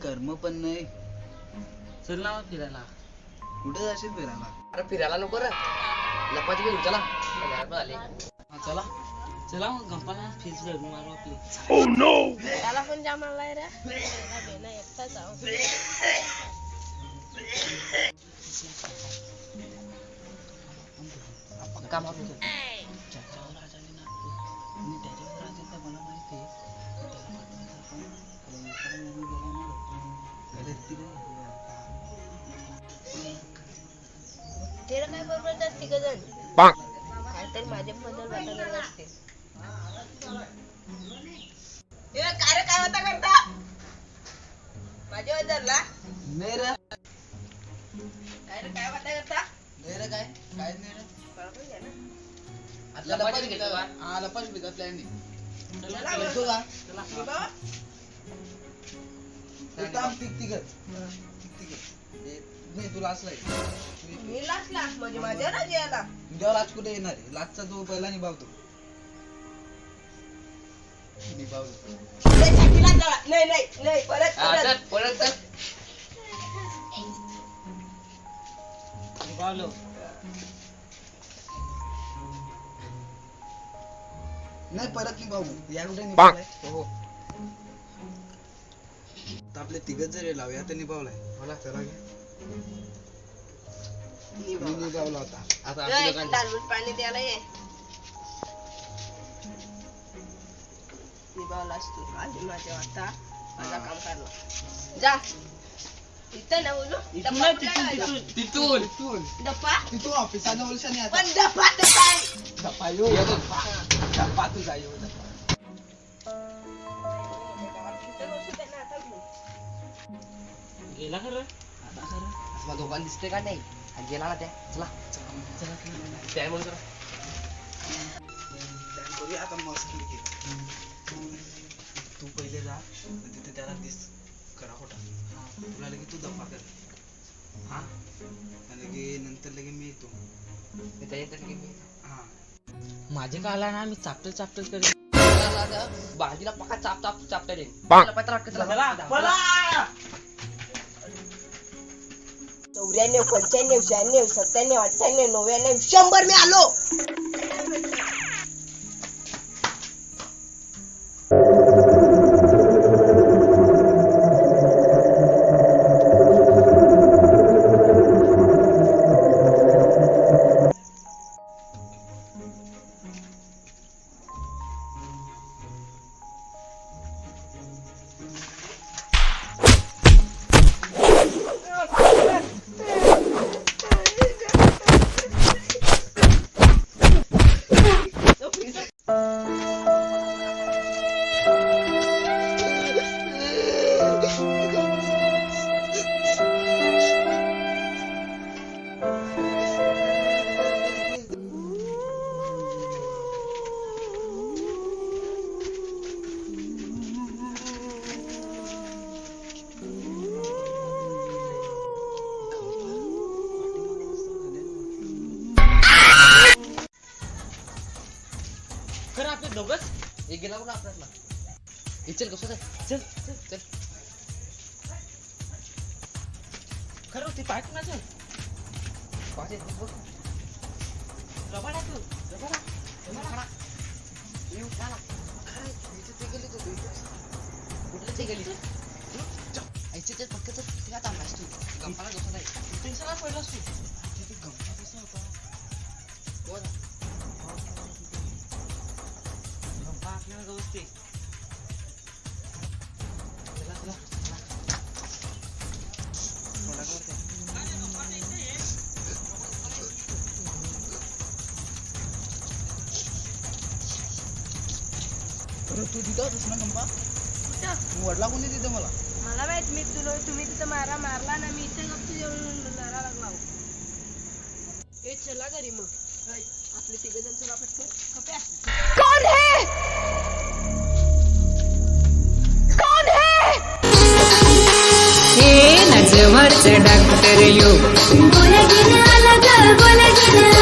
कर्म पण नाही. चल ना फिरायला. कुठे जाशील फिरायला? अरे फिरायला नको रे, लपाची गेलो चला. आले चला चला मग गप्पाला फिस करून मारू आपली. त्याला पण जाम आलाय रे. बेना एकटा जाऊ. आपण काम करू. ज्याच्यावर राजाने नाचतो आणि त्याच्यावर राजाचा मला माहिती आहे. त्याला पाठवायचं तेरा काय बरोबर तर तिघ जण काहीतरी माझ्याबद्दल वाटा करत असते. काय होता करता माझ्याबद्दल ना? नाही रे, काय वाटा करता? नाही रे, काय काय नाही रे. बरोबर आहे ना? आता लपाची घेतो का? हा, लपाश भेटत प्लॅन नाही. चला येतो का? बाबा नाही, तू लाचलाय. मी लाचला म्हणजे माझ्या ना जेला तुझ्या लाच कुठे येणार आहे? लाचचा तो पहिला निभावतो. निभावतो. नाही नाही नाही परत परत परत तर निभावलो. नाही, परत निभावू. या कुठे निभावलाय? हो तर आपले तिघच जरी लावूया तर निभावलाय. मला चला घे. मी निभावला होता. आता आपल्या दोघांचं. तारबूज पाणी द्यायला ये. निभावलास तू आधी माझ्या वाटा माझा काम करला. जा इथं ना बोलू. इथून नाही, तिथून तिथून. तिथून डप्पा तू ऑफिसानं बोलशाल नाही आता. पण डप्पा तर काय? गप्पा येऊ. गप्पा तुझा येऊ. गेला खरं. आता खरं. मला दोघांना दिसते का नाही? आणि गेला ना त्या. चला चला त्या म्हणून करा. प्लॅन करूया आता मस्त पैकी. तू पहिले जा, तिथे त्याला दिस करा खोटा. तुला लगे तू दफा कर. हा, आणि लगे नंतर लगे मी येतो. मी त्याच्यानंतर की मी हा, माझे का आला ना, मी चापटल चापटल करेन. बाजीला पक्का चाप चाप चापटा देईन. पत्र वाटतं चला. 94 95 96 97 98 99 100 मी आलो. खरं आपले दोघच. एक गेला कुठं आपल्याला. चल कसं चल चल चल चल. खरं ते पाय कुणाचं? पाहते बघ. रबाडा तू रबाडा. येऊ चला. काय इथे ते गेली तू. कुठलं ते गेली? आईचे ते पक्कच काय थांबलास तू. गप्पाला कसं नाही. टेन्शनला पडलास तू. तिथे गप्पा कसा होता? बोल. गप्पा आपल्याला गवसते. चला चला थोडा करते. अरे तू तिथं होतास ना गप्पा? कुठं? वडला कोणी तिथं मला? मला माहित मी तुम्ही तिथं मारला ना, मी इथे गप्प जेवण लढा लागला. ए चला घरी मग. आपले तिघ जण चला पटकन. कप्या कौन है? कौन है? हे नजवरच डॉक्टर यो बोलगिन अलग बोलगिन